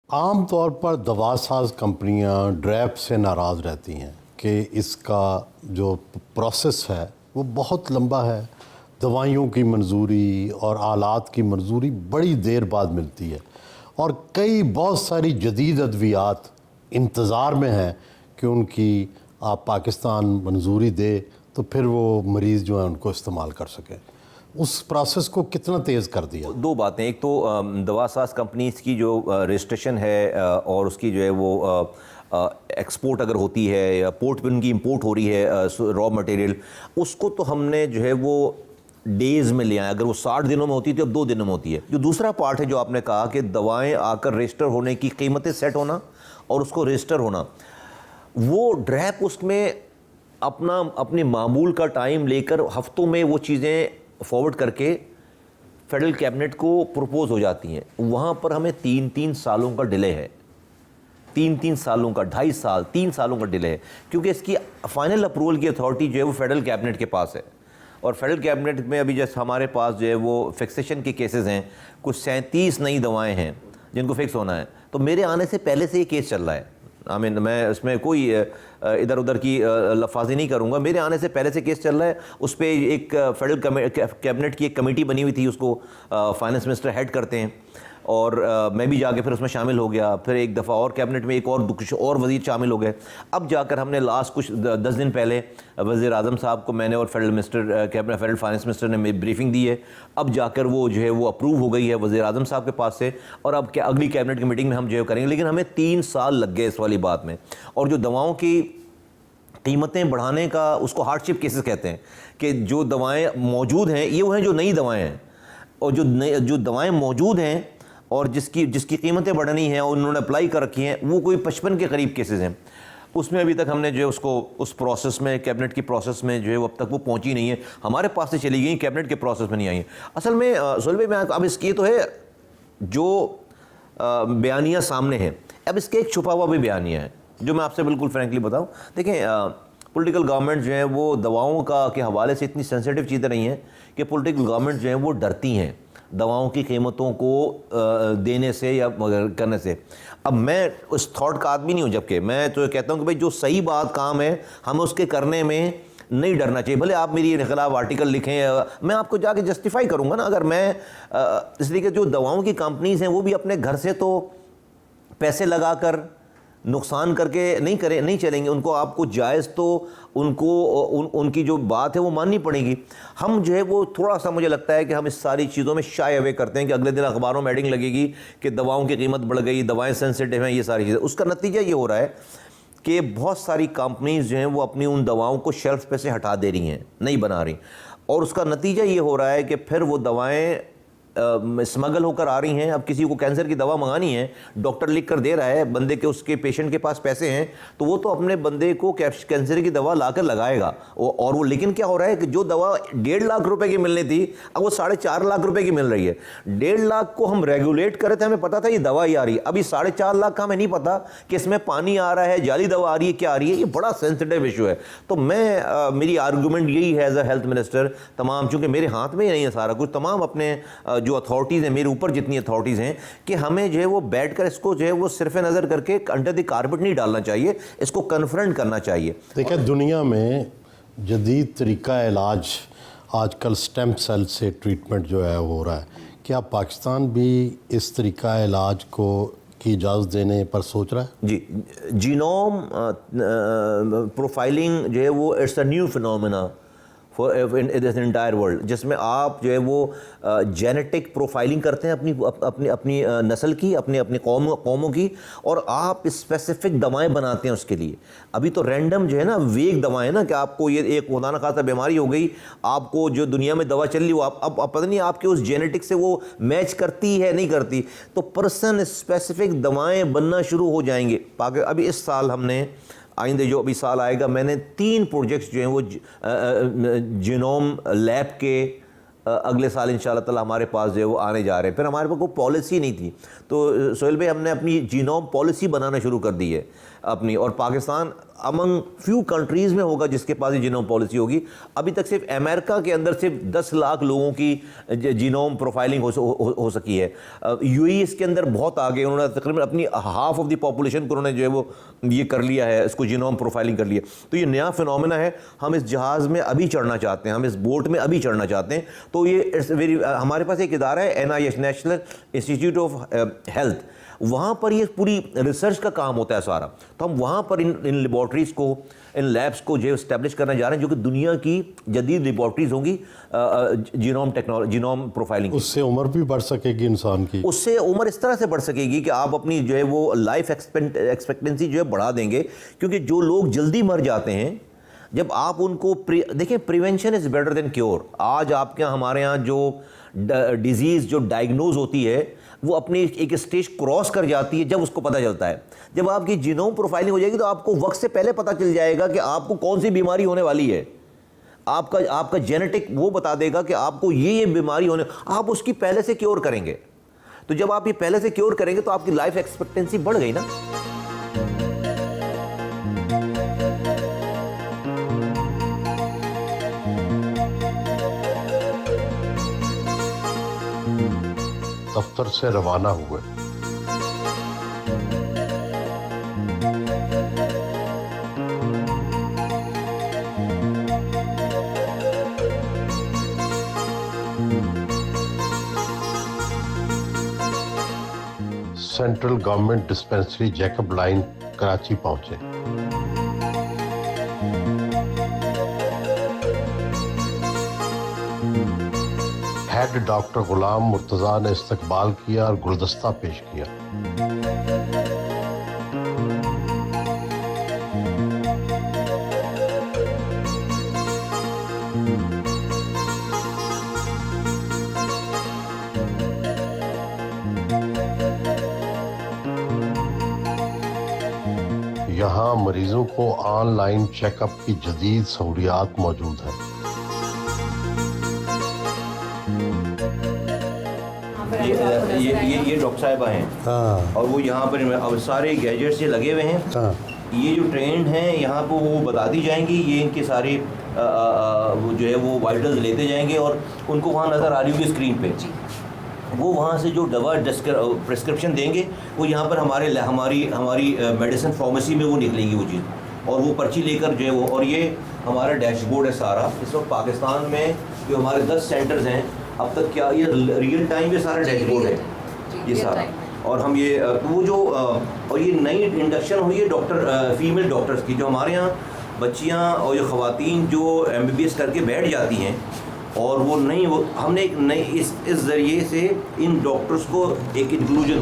आम तौर पर दवासाज कंपनियां ड्रैप से नाराज़ रहती हैं कि इसका जो प्रोसेस है वो बहुत लंबा है। दवाइयों की मंजूरी और आलात की मंजूरी बड़ी देर बाद मिलती है और कई बहुत सारी जदीद अद्वियात इंतज़ार में हैं कि उनकी आप पाकिस्तान मंजूरी दे तो फिर वो मरीज़ जो है उनको इस्तेमाल कर सकें। उस प्रोसेस को कितना तेज़ कर दिया? दो बातें, एक तो दवासाज कंपनीज की जो रजिस्ट्रेशन है और उसकी जो है वो एक्सपोर्ट अगर होती है या पोर्ट पे उनकी इंपोर्ट हो रही है रॉ मटेरियल, उसको तो हमने जो है वो डेज़ में लिया है। अगर वो 60 दिनों में होती थी अब 2 दिनों में होती है। जो दूसरा पार्ट है जो आपने कहा कि दवाएं आकर रजिस्टर होने की कीमतें सेट होना और उसको रजिस्टर होना, वो ड्रैप उसमें अपनी मामूल का टाइम लेकर हफ्तों में वो चीज़ें फॉरवर्ड करके फेडरल कैबिनेट को प्रपोज हो जाती हैं। वहाँ पर हमें 3-3 सालों का डिले है, 3-3 सालों का, 2.5 साल 3 सालों का डिले है, क्योंकि इसकी फाइनल अप्रूवल की अथॉरिटी जो है वो फेडरल कैबिनेट के पास है। और फेडरल कैबिनेट में अभी जैसे हमारे पास जो है वो फिक्सेशन के केसेस हैं, कुछ 37 नई दवाएँ हैं जिनको फिक्स होना है। तो मेरे आने से पहले से ये केस चल रहा है। मैं इसमें कोई इधर उधर की लफाजी नहीं करूंगा। मेरे आने से पहले से केस चल रहा है। उस पर एक फेडरल कैबिनेट की एक कमेटी बनी हुई थी, उसको फाइनेंस मिनिस्टर हेड करते हैं, और मैं भी जाके फिर उसमें शामिल हो गया। फिर एक दफ़ा और कैबिनेट में एक और कुछ और वज़ीर शामिल हो गए। अब जाकर हमने लास्ट कुछ 10 दिन पहले वज़ीर आज़म साहब को मैंने और फेडरल फाइनेंस मिनिस्टर ने ब्रीफिंग दी है। अब जाकर वो जो है वो अप्रूव हो गई है वज़ीर आज़म साहब के पास से, और अब क्या अगली कैबिनेट की मीटिंग में हम जो है करेंगे। लेकिन हमें 3 साल लग गए इस वाली बात में। और जो दवाओं की कीमतें बढ़ाने का, उसको हार्डशिप केसेस कहते हैं, कि जो दवाएँ मौजूद हैं ये वो हैं जो नई दवाएँ हैं, और जो दवाएँ मौजूद हैं और जिसकी कीमतें बढ़नी हैं और उन्होंने अप्लाई कर रखी हैं, वो कोई 55 के करीब केसेस हैं। उसमें अभी तक हमने जो है उसको उस प्रोसेस में, कैबिनेट की प्रोसेस में जो है वो अब तक वो पहुंची नहीं है। हमारे पास से चली गई, कैबिनेट के प्रोसेस में नहीं आई है। असल में सुहेल भाई, अब इसकी तो है जो बयानियाँ सामने हैं, अब इसके एक छुपा हुआ भी बयानिया है जो मैं आपसे बिल्कुल फ्रेंकली बताऊँ। देखें, पॉलिटिकल गवर्नमेंट जो है वो दवाओं के हवाले से इतनी सेंसिटिव चीज़ें नहीं हैं कि पॉलिटिकल गवर्नमेंट जो है वो डरती हैं दवाओं की कीमतों को देने से या करने से। अब मैं उस थॉट का आदमी नहीं हूँ, जबकि मैं तो कहता हूँ कि भाई जो सही बात काम है हमें उसके करने में नहीं डरना चाहिए। भले आप मेरी खिलाफ आर्टिकल लिखें, मैं आपको जाके जस्टिफाई करूँगा ना। अगर मैं इसलिए कि जो दवाओं की कंपनीज हैं वो भी अपने घर से तो पैसे लगाकर नुकसान करके नहीं चलेंगे। उनको आपको जायज़ तो उनकी जो बात है वो माननी पड़ेगी। हम जो है वो थोड़ा सा, मुझे लगता है कि हम इस सारी चीज़ों में शाय अवे करते हैं कि अगले दिन अखबारों में एडिंग लगेगी कि दवाओं की कीमत बढ़ गई, दवाएं सेंसिटिव हैं, ये सारी चीज़ें। उसका नतीजा ये हो रहा है कि बहुत सारी कंपनीज जो हैं वो अपनी उन दवाओं को शेल्फ पे से हटा दे रही हैं, नहीं बना रही, और उसका नतीजा ये हो रहा है कि फिर वो दवाएँ स्मगल होकर आ रही हैं। अब किसी को कैंसर की दवा मंगानी है, डॉक्टर लिख कर दे रहा है, बंदे के उसके पेशेंट के पास पैसे हैं, तो वो तो अपने बंदे को कैंसर की दवा लाकर लगाएगा। और वो, लेकिन क्या हो रहा है कि जो दवा 1.5 लाख रुपए की मिलनी थी अब वो 4.5 लाख रुपए की मिल रही है। 1.5 लाख को हम रेगुलेट करे थे, हमें पता था ये दवा ही आ रही है। अभी 4.5 लाख का हमें नहीं पता कि इसमें पानी आ रहा है, जाली दवा आ रही है, क्या आ रही है। ये बड़ा सेंसिटिव इशू है। तो मेरी आर्गूमेंट यही है एज अ हेल्थ मिनिस्टर, तमाम, चूँकि मेरे हाथ में ही नहीं है सारा कुछ, तमाम अपने जो अथॉरिटीज़ हैं, मेरे ऊपर जितनी अथॉरिटीज़ हैं, कि हमें जो है वो बैठकर इसको जो है वो सिर्फ नज़र करके अंडर द कारपेट नहीं डालना चाहिए, इसको कन्फ्रंट करना चाहिए। देखिए, दुनिया में जदीद तरीका इलाज आजकल स्टेम सेल से ट्रीटमेंट जो है हो रहा है। क्या पाकिस्तान भी इस तरीका इलाज को की इजाज़त देने पर सोच रहा है? जी, जीनोम प्रोफाइलिंग जो है वो it's a new phenomena in this entire world, जिसमें आप जो है वो जेनेटिक प्रोफाइलिंग करते हैं अपनी नस्ल की, अपने कौमों की, और आप स्पेसिफिक दवाएं बनाते हैं उसके लिए। अभी तो रैंडम जो है ना वेग दवाएं ना, कि आपको ये एक खुदा न खासा बीमारी हो गई, आपको जो दुनिया में दवा चल रही वो अब पता नहीं आपके उस जेनेटिक से वो मैच करती है नहीं करती, तो पर्सन स्पेसिफिक दवाएँ बनना शुरू हो जाएंगे। अभी इस साल हमने, आइंदे जो अभी साल आएगा, मैंने 3 प्रोजेक्ट्स जो हैं वो जीनोम लैब के अगले साल इंशाल्लाह ताला हमारे पास जो है वो आने जा रहे हैं। फिर हमारे पास कोई पॉलिसी नहीं थी, तो सोहेल भाई हमने अपनी जीनोम पॉलिसी बनाना शुरू कर दी है। अपनी, और पाकिस्तान अमंग फ्यू कंट्रीज़ में होगा जिसके पास ये जीनोम पॉलिसी होगी। अभी तक सिर्फ अमेरिका के अंदर सिर्फ 10 लाख लोगों की जीनोम प्रोफाइलिंग हो सकी है। यूएई इसके अंदर बहुत आगे, उन्होंने तकरीबन अपनी हाफ ऑफ द पॉपुलेशन को उन्होंने जो है वो ये कर लिया है, इसको जीनोम प्रोफाइलिंग कर लिया। तो ये नया फिनोमेना है, हम इस जहाज़ में अभी चढ़ना चाहते हैं, हम इस बोट में अभी चढ़ना चाहते हैं। तो ये हमारे पास एक इदारा है NIH, national institute of health, वहाँ पर ये पूरी रिसर्च का काम होता है सारा। तो हम वहाँ पर इन लेबॉर्ट्रीज़ को, इन लैब्स को जो इस्टेब्लिश करने जा रहे हैं, जो कि दुनिया की जदीद लेबॉर्ट्रीज़ होंगी जीनोम प्रोफाइलिंग। उससे उम्र भी बढ़ सकेगी इंसान की, उससे उम्र इस तरह से बढ़ सकेगी कि आप अपनी जो है वो लाइफ एक्सपेक्टेंसी जो है बढ़ा देंगे। क्योंकि जो लोग जल्दी मर जाते हैं, जब आप उनको देखिए, prevention is better than cure. आज आपके यहाँ, हमारे यहाँ जो डिजीज़ जो डायग्नोज होती है वो अपनी एक स्टेज क्रॉस कर जाती है जब उसको पता चलता है। जब आपकी जीनोम प्रोफाइलिंग हो जाएगी तो आपको वक्त से पहले पता चल जाएगा कि आपको कौन सी बीमारी होने वाली है। आपका जेनेटिक वो बता देगा कि आपको ये बीमारी होने, आप उसकी पहले से क्योर करेंगे। तो जब आप ये पहले से क्योर करेंगे तो आपकी लाइफ एक्सपेक्टेंसी बढ़ गई ना। दफ्तर से रवाना हुए। Central government dispensary Jacob line Karachi पहुंचे। हेड डॉक्टर गुलाम मुर्तज़ा ने इस्तकबाल किया और गुलदस्ता पेश किया। यहाँ मरीजों को ऑनलाइन चेकअप की जदीद सहूलियात मौजूद है। ये डॉक्टर साहिबा हैं। हाँ। और वो यहाँ पर अब सारे गैजेट्स ये लगे हुए हैं। हाँ। ये जो ट्रेंड हैं यहाँ पर वो बताती जाएंगी, ये इनके सारे वो जो है वो वाइटल्स लेते जाएंगे और उनको वहाँ नज़र आ रही होगी स्क्रीन पे। वो वहाँ से जो दवा प्रिस्क्रिप्शन देंगे वो यहाँ पर हमारी मेडिसिन फार्मेसी में वो निकलेगी वो चीज़, और वो पर्ची लेकर जो है वो, और ये हमारा डैशबोर्ड है सारा। इस वक्त पाकिस्तान में जो हमारे 10 सेंटर्स हैं अब तक, क्या ये रियल टाइम ये सारा डैशबोर्ड है ये सारा। और हम ये वो जो और ये नई इंडक्शन हुई है डॉक्टर फीमेल डॉक्टर्स की, जो हमारे यहाँ बच्चियाँ और जो ख़वातीन जो MBBS करके बैठ जाती हैं, और वो नहीं, वो हमने एक नई इस ज़रिए से इन डॉक्टर्स को एक इंक्लूजन